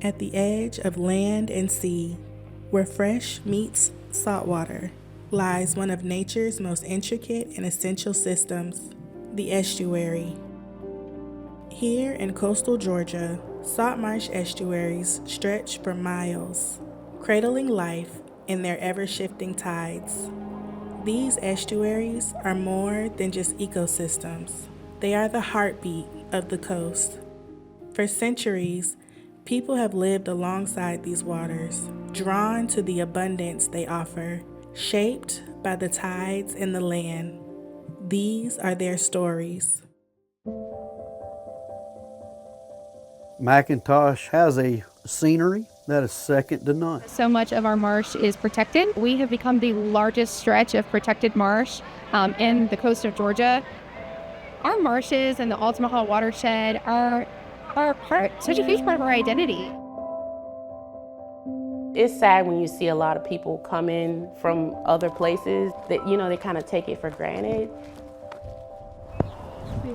At the edge of land and sea, where fresh meets saltwater, lies one of nature's most intricate and essential systems, the estuary. Here in coastal Georgia, salt marsh estuaries stretch for miles, cradling life in their ever-shifting tides. These estuaries are more than just ecosystems. They are the heartbeat of the coast. For centuries, people have lived alongside these waters, drawn to the abundance they offer, shaped by the tides and the land. These are their stories. McIntosh has a scenery that is second to none. So much of our marsh is protected. We have become the largest stretch of protected marsh in the coast of Georgia. Our marshes and the Altamaha watershed are such a huge part of our identity. It's sad when you see a lot of people come in from other places that, they kind of take it for granted.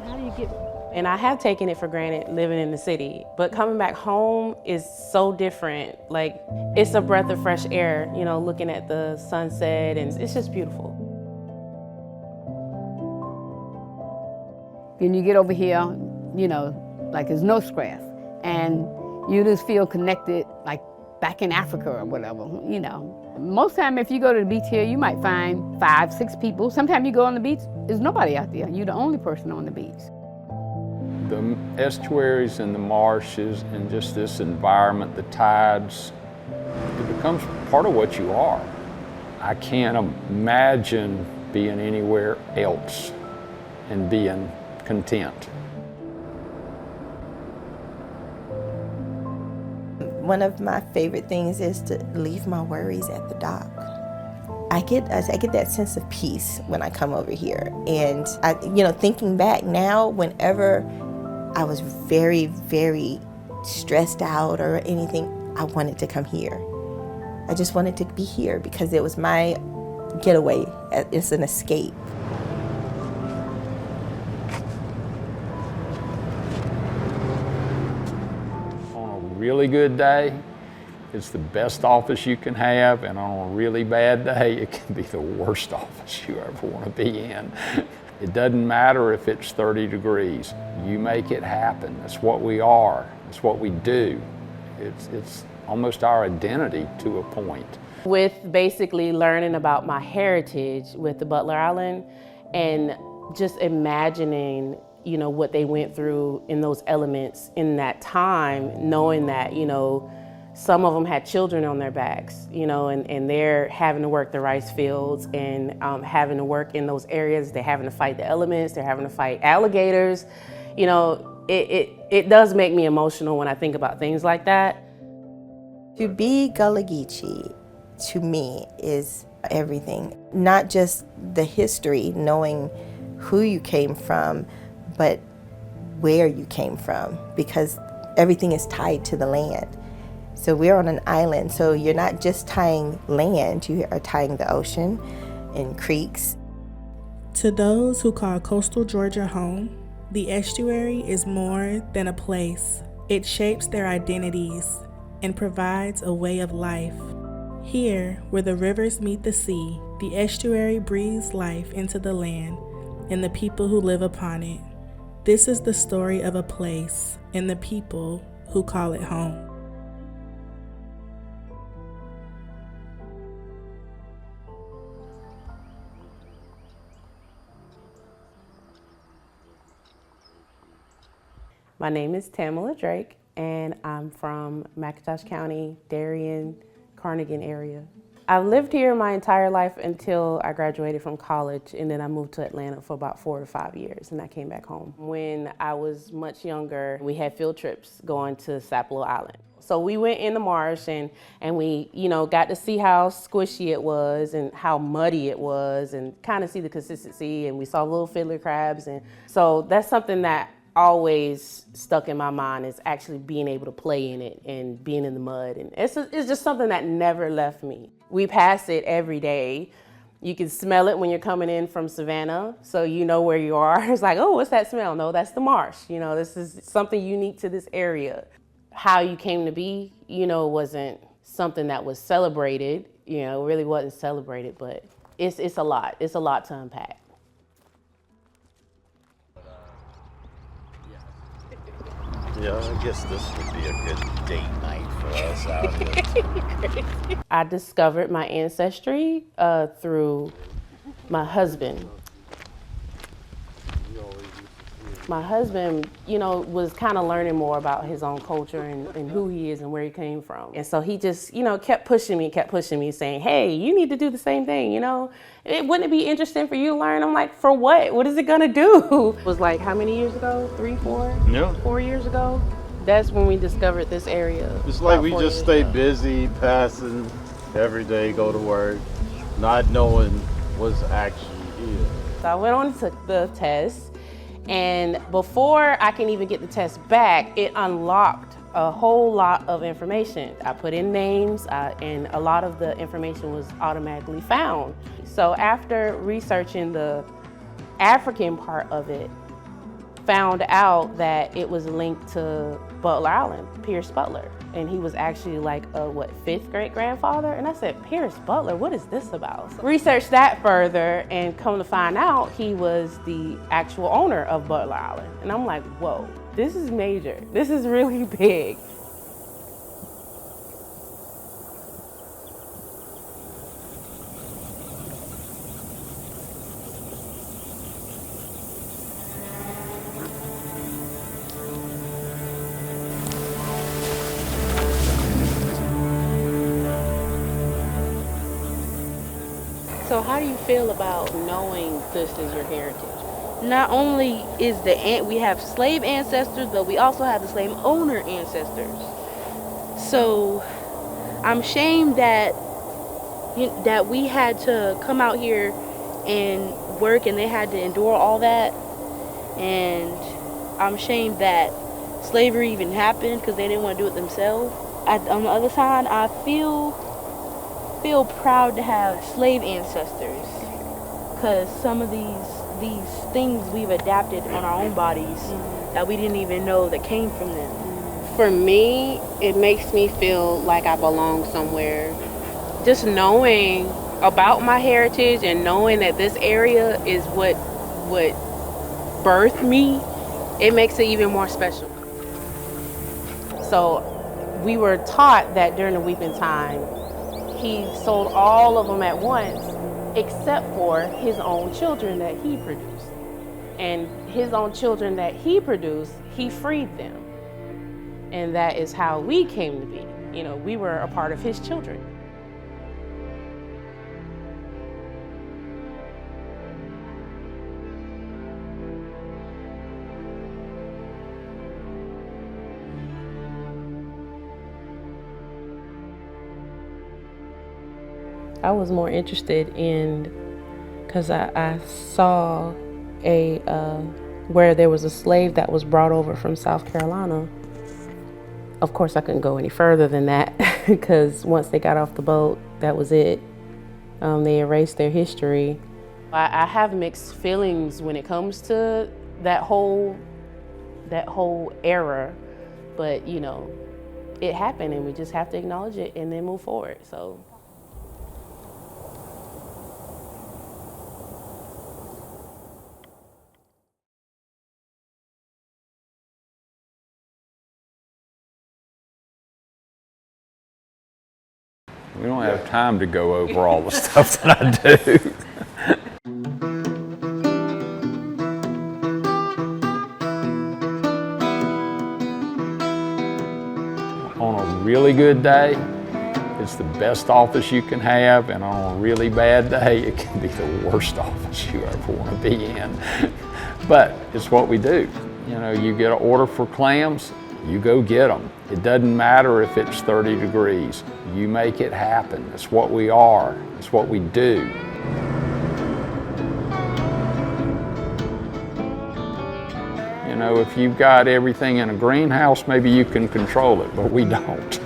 How do you get... And I have taken it for granted living in the city, but coming back home is so different. Like, it's a breath of fresh air, looking at the sunset, and it's just beautiful. When you get over here, like there's no stress, and you just feel connected, like back in Africa or whatever, Most time if you go to the beach here, you might find 5, 6 people. Sometimes you go on the beach, there's nobody out there. You're the only person on the beach. The estuaries and the marshes and just this environment, the tides, it becomes part of what you are. I can't imagine being anywhere else and being content. One of my favorite things is to leave my worries at the dock. I get that sense of peace when I come over here. And thinking back now, whenever I was very, very stressed out or anything, I wanted to come here. I just wanted to be here because it was my getaway. It's an escape. On a really good day, it's the best office you can have, and on a really bad day, it can be the worst office you ever want to be in. It doesn't matter if it's 30 degrees. You make it happen. That's what we are. It's what we do. It's almost our identity to a point. With basically learning about my heritage with the Butler Island and just imagining, what they went through in those elements in that time, knowing that, some of them had children on their backs, and they're having to work the rice fields and having to work in those areas. They're having to fight the elements. They're having to fight alligators. It does make me emotional when I think about things like that. To be gullah-geechee, to me, is everything. Not just the history, knowing who you came from, but where you came from, because everything is tied to the land. So we're on an island, so you're not just tying land, you are tying the ocean and creeks. To those who call coastal Georgia home, the estuary is more than a place. It shapes their identities and provides a way of life. Here, where the rivers meet the sea, the estuary breathes life into the land and the people who live upon it. This is the story of a place and the people who call it home. My name is Tamala Drake, and I'm from McIntosh County, Darien, Carnegie area. I've lived here my entire life until I graduated from college, and then I moved to Atlanta for about 4 to 5 years, and I came back home. When I was much younger, we had field trips going to Sapelo Island. So we went in the marsh and we, got to see how squishy it was and how muddy it was and kind of see the consistency, and we saw little fiddler crabs. And so that's something that always stuck in my mind, is actually being able to play in it and being in the mud. And it's just something that never left me. We pass it every day. You can smell it when you're coming in from Savannah, so you know where you are. It's like, oh, what's that smell? No, that's the marsh. This is something unique to this area. how you came to be, you know, wasn't something that was celebrated, you know, it really wasn't celebrated, but it's a lot. It's a lot to unpack. Yeah, I guess this would be a good date night for us out here. I discovered my ancestry through my husband. My husband, you know, was kind of learning more about his own culture and who he is and where he came from. And so he just, you know, kept pushing me, saying, hey, you need to do the same thing, you know? Wouldn't it be interesting for you to learn? I'm like, for what? What is it gonna do? It was like, how many years ago? 3, 4? Yeah. 4 years ago? That's when we discovered this area. It's like we 4 just years stay ago. busy, passing every day, go to work, not knowing what's actually here. So I went on and took the test. And before I can even get the test back, it unlocked a whole lot of information. I put in names and a lot of the information was automatically found. So after researching the African part of it, found out that it was linked to Butler Island, Pierce Butler. And he was actually like a, 5th great grandfather? And I said, Pierce Butler, what is this about? So researched that further and come to find out he was the actual owner of Butler Island. And I'm like, whoa, this is major. This is really big. So how do you feel about knowing this is your heritage? Not only is we have slave ancestors, but we also have the slave owner ancestors. So I'm ashamed that that we had to come out here and work, and they had to endure all that. And I'm ashamed that slavery even happened because they didn't want to do it themselves. On the other side, I feel proud to have slave ancestors, because some of these things we've adapted on our own bodies that we didn't even know that came from them. For me, it makes me feel like I belong somewhere. Just knowing about my heritage and knowing that this area is what birthed me, it makes it even more special. So we were taught that during the weeping time, he sold all of them at once, except for his own children that he produced. And his own children that he produced, he freed them. And that is how we came to be. You know, we were a part of his children. I was more interested in, because I saw where there was a slave that was brought over from South Carolina. Of course, I couldn't go any further than that because once they got off the boat, that was it. They erased their history. I have mixed feelings when it comes to that whole era, but you know, it happened and we just have to acknowledge it and then move forward. So. We don't have time to go over all the stuff that I do. On a really good day, it's the best office you can have, and on a really bad day, it can be the worst office you ever want to be in. But it's what we do. You know, you get an order for clams, you go get them. It doesn't matter if it's 30 degrees. You make it happen. It's what we are. It's what we do. You know, if you've got everything in a greenhouse, maybe you can control it, but we don't.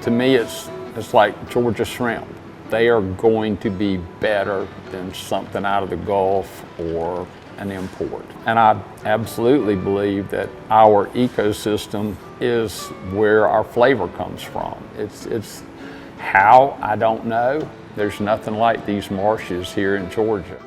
To me, it's like Georgia shrimp. They are going to be better than something out of the Gulf or an import. And I absolutely believe that our ecosystem is where our flavor comes from. It's how, I don't know. There's nothing like these marshes here in Georgia.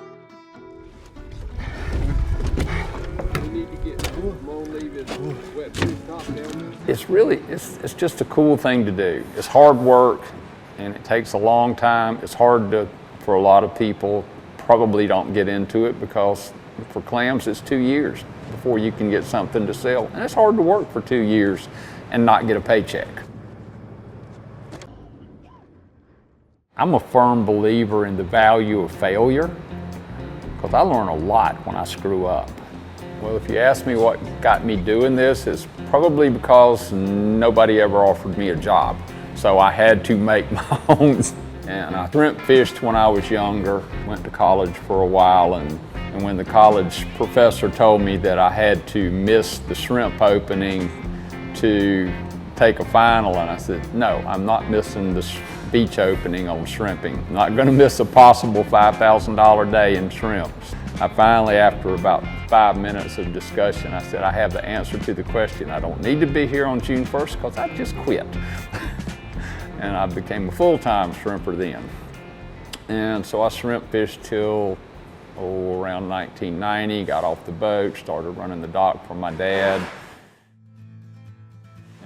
It's just a cool thing to do. It's hard work and it takes a long time. It's hard for a lot of people probably don't get into it because for clams it's 2 years before you can get something to sell. And it's hard to work for 2 years and not get a paycheck. I'm a firm believer in the value of failure because I learn a lot when I screw up. Well, if you ask me what got me doing this, it's probably because nobody ever offered me a job. So I had to make my own. And I shrimp fished when I was younger, went to college for a while, and when the college professor told me that I had to miss the shrimp opening to take a final, and I said, no, I'm not missing the beach opening on shrimping. I'm not gonna miss a possible $5,000 day in shrimps. I finally, after about 5 minutes of discussion, I said, I have the answer to the question. I don't need to be here on June 1st because I just quit. And I became a full-time shrimper then. And so I shrimp fished till around 1990, got off the boat, started running the dock for my dad.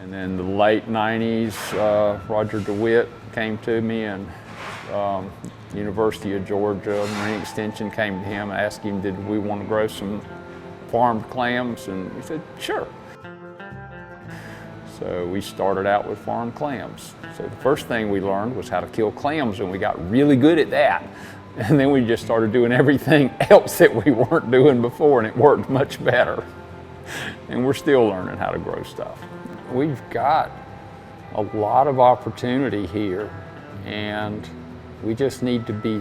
And then the late 90s, Roger DeWitt came to me, and University of Georgia Marine Extension came to him and asked him, did we want to grow some farmed clams? And he said, sure. So we started out with farmed clams. So the first thing we learned was how to kill clams, and we got really good at that. And then we just started doing everything else that we weren't doing before, and it worked much better. And we're still learning how to grow stuff. We've got a lot of opportunity here, and we just need to be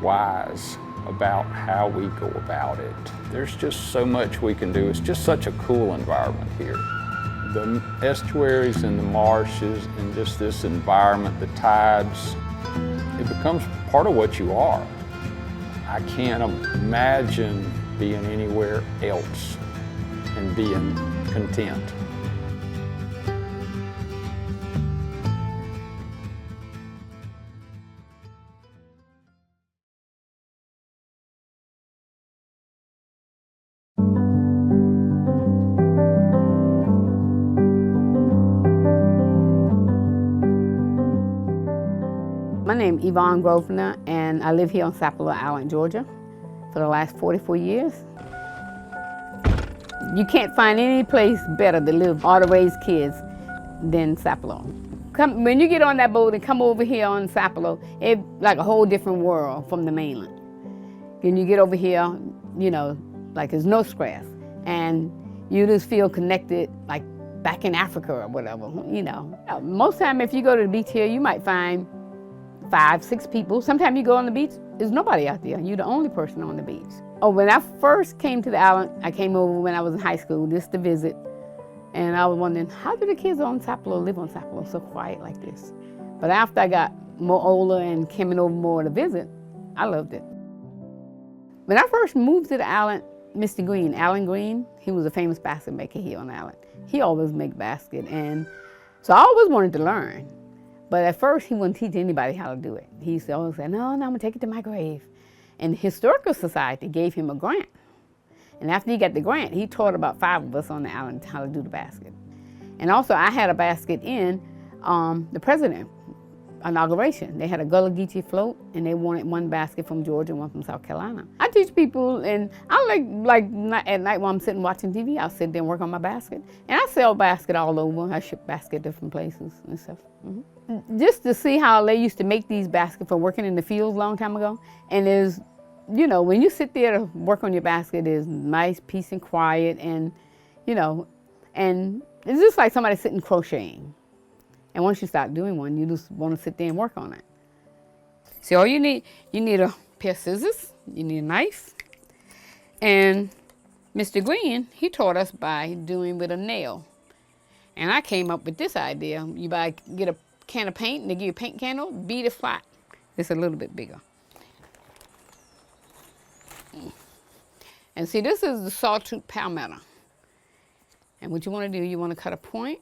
wise about how we go about it. There's just so much we can do. It's just such a cool environment here. The estuaries and the marshes and just this environment, the tides, it becomes part of what you are. I can't imagine being anywhere else and being content. My name is Yvonne Grosvenor, and I live here on Sapelo Island, Georgia, for the last 44 years. You can't find any place better to live or to raise kids than Sapelo. When you get on that boat and come over here on Sapelo, it's like a whole different world from the mainland. When you get over here, you know, like there's no stress, and you just feel connected, like back in Africa or whatever, you know. Most time if you go to the beach here, you might find 5, 6 people. Sometimes you go on the beach, there's nobody out there. You're the only person on the beach. Oh, when I first came to the island, I came over when I was in high school just to visit. And I was wondering, how do the kids on Sapelo live on Sapelo so quiet like this? But after I got more older and came over more to visit, I loved it. When I first moved to the island, Mr. Green, Alan Green, he was a famous basket maker here on the island. He always made basket, and so I always wanted to learn. But at first, he wouldn't teach anybody how to do it. He used to always say, no, I'm gonna take it to my grave. And the Historical Society gave him a grant. And after he got the grant, he taught about 5 of us on the island how to do the basket. And also, I had a basket in the president inauguration. They had a gullah-geechee float, and they wanted 1 basket from Georgia and 1 from South Carolina. I teach people, and I like at night while I'm sitting watching TV, I'll sit there and work on my basket. And I sell basket all over. I ship basket different places and stuff. Just to see how they used to make these baskets for working in the fields a long time ago. And there's, you know, when you sit there to work on your basket, there's nice peace and quiet, and, you know, and it's just like somebody sitting crocheting. And once you start doing one, you just want to sit there and work on it. So all you need a pair of scissors, you need a knife, and Mr. Green, he taught us by doing with a nail. And I came up with this idea. You get a can of paint, and they give you a paint candle, beat it flat. It's a little bit bigger. And see, this is the sawtooth palmetto. And what you want to do, you want to cut a point.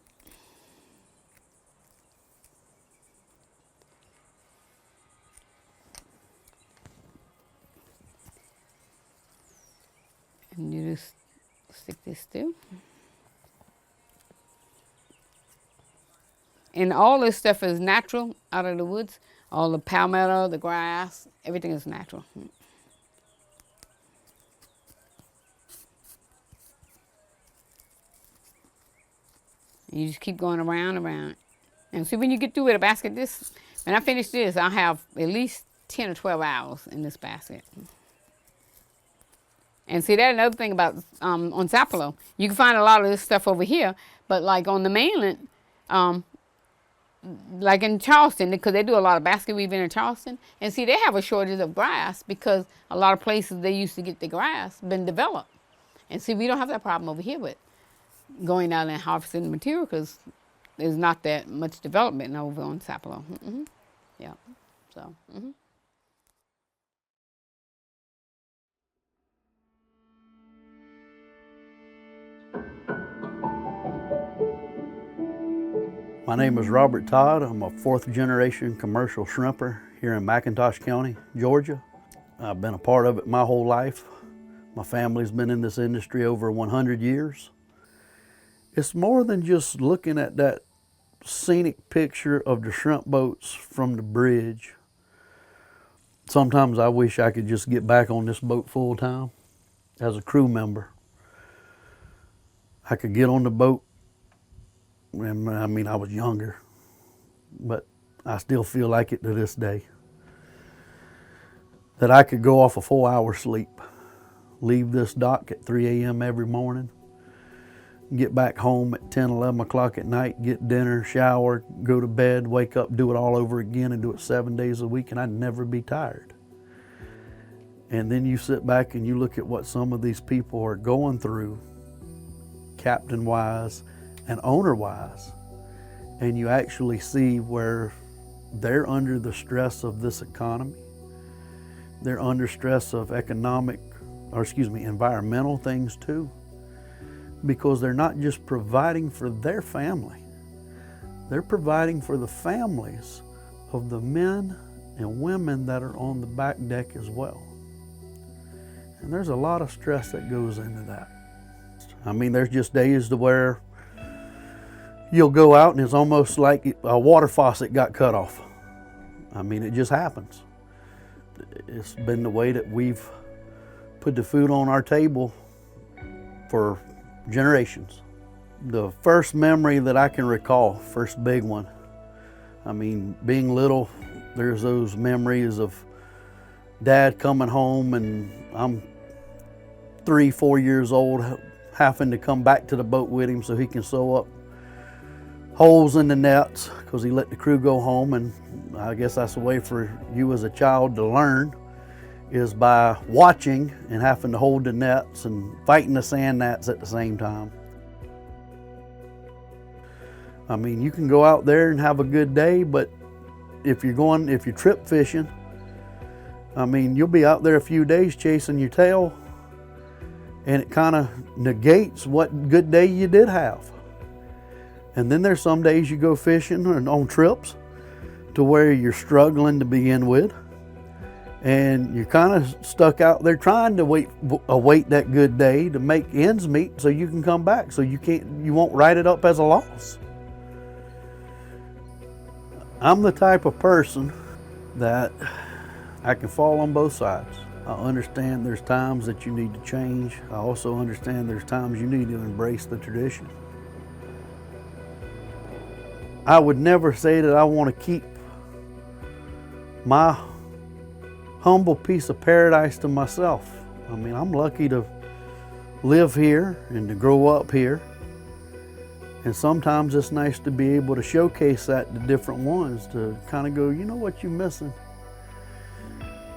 And you just stick this through. And all this stuff is natural out of the woods. All the palmetto, the grass, everything is natural. And you just keep going around and around. And see, when you get through with a basket, when I finish this, I'll have at least 10 or 12 hours in this basket. And see, that's another thing about on Sapelo. You can find a lot of this stuff over here, but like on the mainland, like in Charleston, because they do a lot of basket weaving in Charleston, and see, they have a shortage of grass because a lot of places they used to get the grass been developed. And see, we don't have that problem over here with going out and harvesting the material because there's not that much development over on Sapelo. Yeah, so. My name is Robert Todd. I'm a fourth generation commercial shrimper here in McIntosh County, Georgia. I've been a part of it my whole life. My family's been in this industry over 100 years. It's more than just looking at that scenic picture of the shrimp boats from the bridge. Sometimes I wish I could just get back on this boat full time as a crew member. I could get on the boat. And I mean, I was younger, but I still feel like it to this day. That I could go off a 4-hour sleep, leave this dock at 3 a.m. every morning, get back home at 10, 11 o'clock at night, get dinner, shower, go to bed, wake up, do it all over again, and do it 7 days a week, and I'd never be tired. And then you sit back and you look at what some of these people are going through, captain-wise, and owner-wise, and you actually see where they're under the stress of this economy. They're under stress of environmental things too, because they're not just providing for their family, they're providing for the families of the men and women that are on the back deck as well. And there's a lot of stress that goes into that. I mean, there's just days to where you'll go out and it's almost like a water faucet got cut off. I mean, it just happens. It's been the way that we've put the food on our table for generations. The first memory that I can recall, first big one, I mean, being little, there's those memories of Dad coming home and I'm 3, 4 years old, having to come back to the boat with him so he can sew up holes in the nets because he let the crew go home. And I guess that's a way for you as a child to learn, is by watching and having to hold the nets and fighting the sand gnats at the same time. I mean, you can go out there and have a good day, but if you're trip fishing, I mean, you'll be out there a few days chasing your tail, and it kind of negates what good day you did have. And then there's some days you go fishing and on trips to where you're struggling to begin with, and you're kind of stuck out there trying to await that good day to make ends meet so you can come back, so you won't write it up as a loss. I'm the type of person that I can fall on both sides. I understand there's times that you need to change. I also understand there's times you need to embrace the tradition. I would never say that I want to keep my humble piece of paradise to myself. I mean, I'm lucky to live here and to grow up here. And sometimes it's nice to be able to showcase that to different ones, to kind of go, you know what you're missing?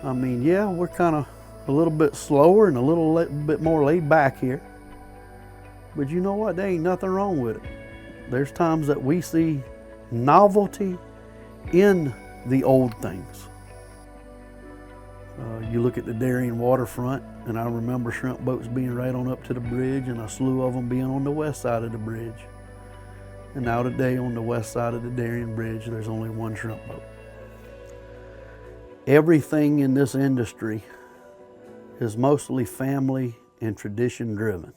I mean, yeah, we're kind of a little bit slower and a little bit more laid back here. But you know what? There ain't nothing wrong with it. There's times that we see novelty in the old things. You look at the Darien waterfront, and I remember shrimp boats being right on up to the bridge and a slew of them being on the west side of the bridge. And now today on the west side of the Darien Bridge, there's only one shrimp boat. Everything in this industry is mostly family and tradition driven.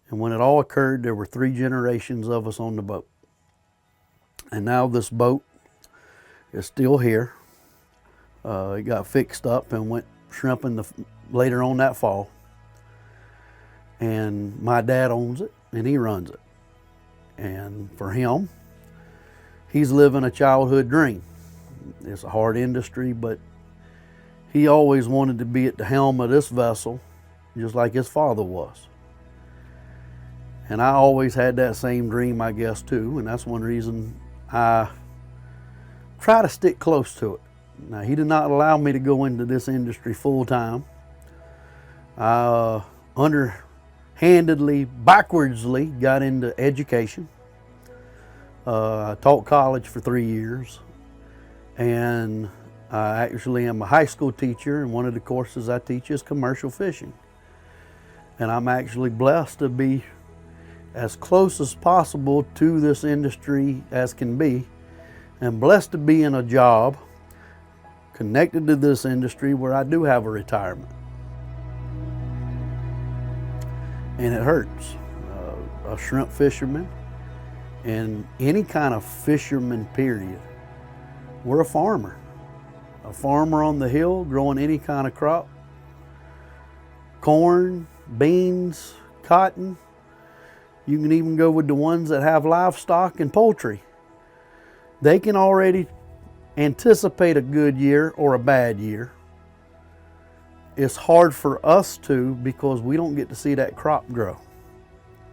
And when it all occurred, there were 3 generations of us on the boat. And now this boat is still here. It got fixed up and went shrimping later on that fall. And my dad owns it and he runs it. And for him, he's living a childhood dream. It's a hard industry, but he always wanted to be at the helm of this vessel, just like his father was. And I always had that same dream, I guess, too, and that's one reason I try to stick close to it. Now, he did not allow me to go into this industry full time. I underhandedly, backwardsly got into education. I taught college for 3 years, and I actually am a high school teacher, and one of the courses I teach is commercial fishing. And I'm actually blessed to be as close as possible to this industry as can be, and blessed to be in a job connected to this industry where I do have a retirement. And it hurts. A shrimp fisherman and any kind of fisherman period, we're a farmer. A farmer on the hill growing any kind of crop, corn, beans, cotton. You can even go with the ones that have livestock and poultry. They can already anticipate a good year or a bad year. It's hard for us to, because we don't get to see that crop grow.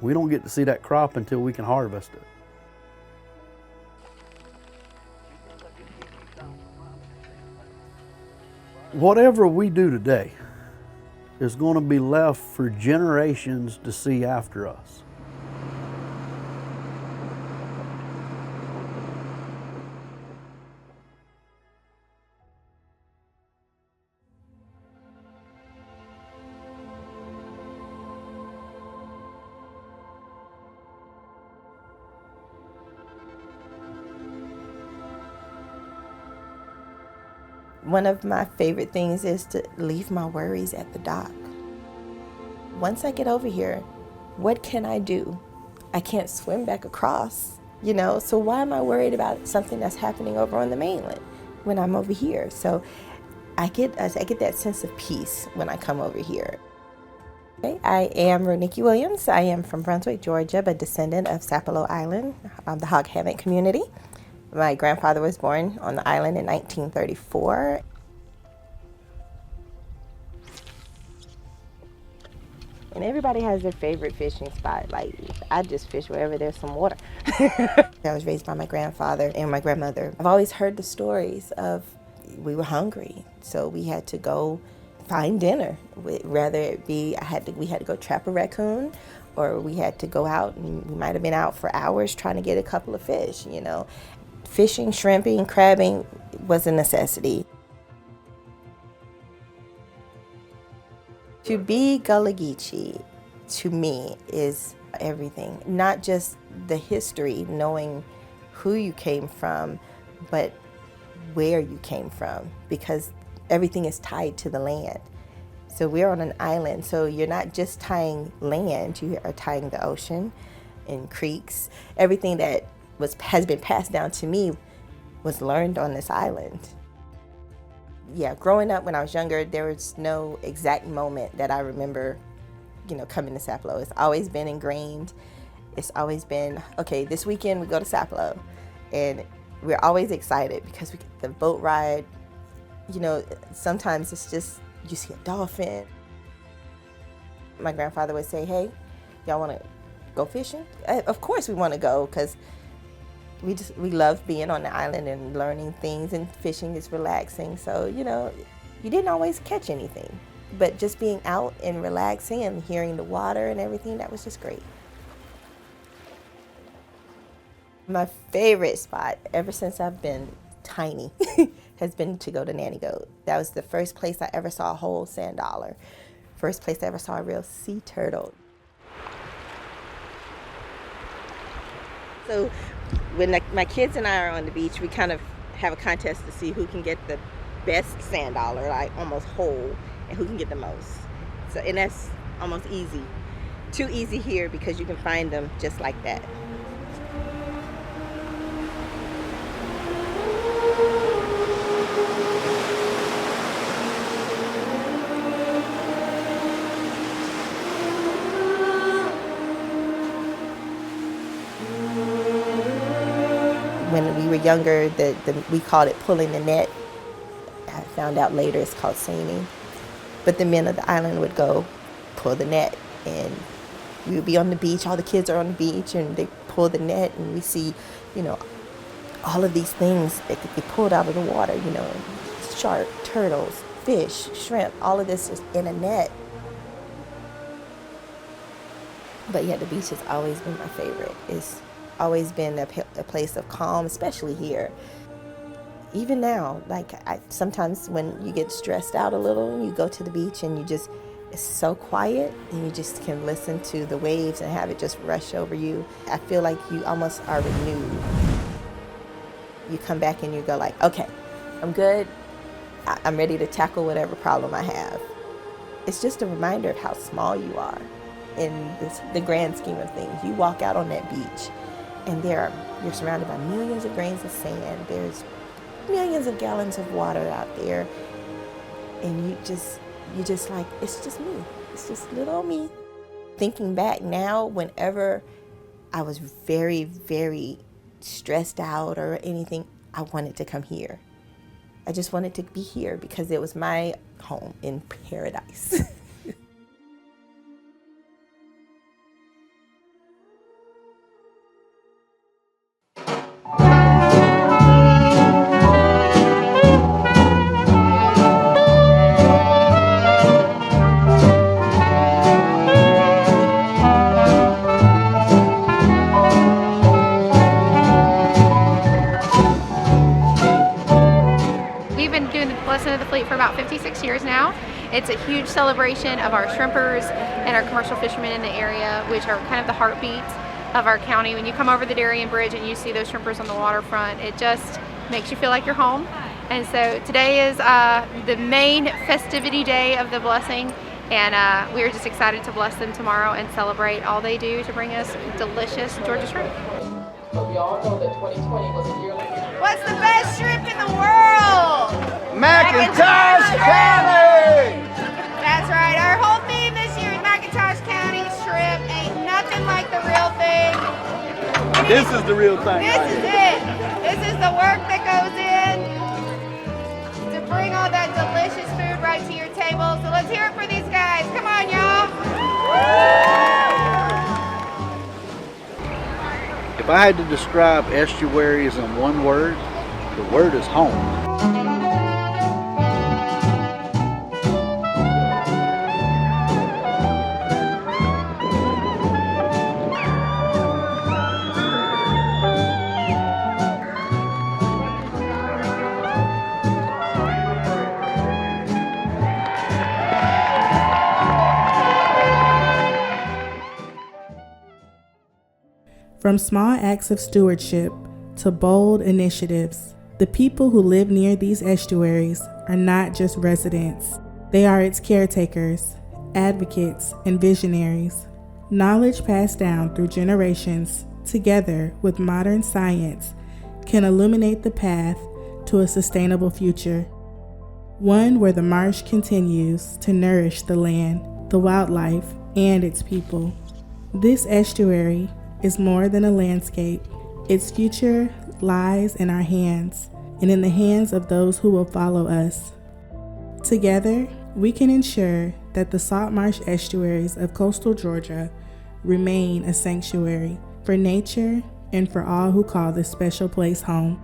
We don't get to see that crop until we can harvest it. Whatever we do today is going to be left for generations to see after us. One of my favorite things is to leave my worries at the dock. Once I get over here, what can I do? I can't swim back across, so why am I worried about something that's happening over on the mainland when I'm over here? So I get that sense of peace when I come over here. Okay, I am Roniki Williams. I am from Brunswick, Georgia, but descendant of Sapelo Island, the hog hammock community. My grandfather was born on the island in 1934. And everybody has their favorite fishing spot. Like, I just fish wherever there's some water. I was raised by my grandfather and my grandmother. I've always heard the stories of we were hungry, so we had to go find dinner. Whether it be we had to go trap a raccoon, or we had to go out, and we might have been out for hours trying to get a couple of fish, Fishing, shrimping, crabbing was a necessity. To be gullah-geechee, to me, is everything. Not just the history, knowing who you came from, but where you came from, because everything is tied to the land. So we're on an island, so you're not just tying land, you are tying the ocean and creeks. Everything that has been passed down to me was learned on this island. Yeah, growing up when I was younger, there was no exact moment that I remember, coming to Sapelo. It's always been ingrained. It's always been, okay, this weekend we go to Sapelo. And we're always excited because we get the boat ride. Sometimes it's just, you see a dolphin. My grandfather would say, hey, y'all want to go fishing? Of course we want to go, because we love being on the island and learning things, and fishing is relaxing. So, you didn't always catch anything, but just being out and relaxing and hearing the water and everything, that was just great. My favorite spot, ever since I've been tiny, has been to go to Nanny Goat. That was the first place I ever saw a whole sand dollar. First place I ever saw a real sea turtle. So when my kids and I are on the beach, we kind of have a contest to see who can get the best sand dollar, like almost whole, and who can get the most. So, and that's almost easy. Too easy here because you can find them just like that. When we were younger, we called it pulling the net. I found out later it's called seining. But the men of the island would go pull the net, and we would be on the beach. All the kids are on the beach, and they pull the net, and we see, all of these things that could be pulled out of the water. Shark, turtles, fish, shrimp. All of this is in a net. But yeah, the beach has always been my favorite. It's always been a place of calm, especially here. Even now, sometimes when you get stressed out a little, you go to the beach and it's so quiet, and you just can listen to the waves and have it just rush over you. I feel like you almost are renewed. You come back and you go like, okay, I'm good. I'm ready to tackle whatever problem I have. It's just a reminder of how small you are in the grand scheme of things. You walk out on that beach, and you're surrounded by millions of grains of sand. There's millions of gallons of water out there, and you just like, it's just me. It's just little me. Thinking back now, whenever I was very, very stressed out or anything, I wanted to come here. I just wanted to be here because it was my home in paradise. Of the fleet for about 56 years now. It's a huge celebration of our shrimpers and our commercial fishermen in the area, which are kind of the heartbeat of our county. When you come over the Darien Bridge and you see those shrimpers on the waterfront, it just makes you feel like you're home. And so today is the main festivity day of the blessing, and we're just excited to bless them tomorrow and celebrate all they do to bring us delicious Georgia shrimp. But we all know that 2020 was a year like What's the best shrimp in the world? McIntosh County! That's right. Our whole theme this year is McIntosh County shrimp. Ain't nothing like the real thing. This is the real thing. This is it. This is the work that goes in to bring all that delicious food right to your table. So let's hear it for these guys. Come on, y'all. If I had to describe estuaries in one word, the word is home. From small acts of stewardship to bold initiatives, the people who live near these estuaries are not just residents. They are its caretakers, advocates, and visionaries. Knowledge passed down through generations, together with modern science, can illuminate the path to a sustainable future. One where the marsh continues to nourish the land, the wildlife, and its people. This estuary is more than a landscape. Its future lies in our hands and in the hands of those who will follow us. Together, we can ensure that the salt marsh estuaries of coastal Georgia remain a sanctuary for nature and for all who call this special place home.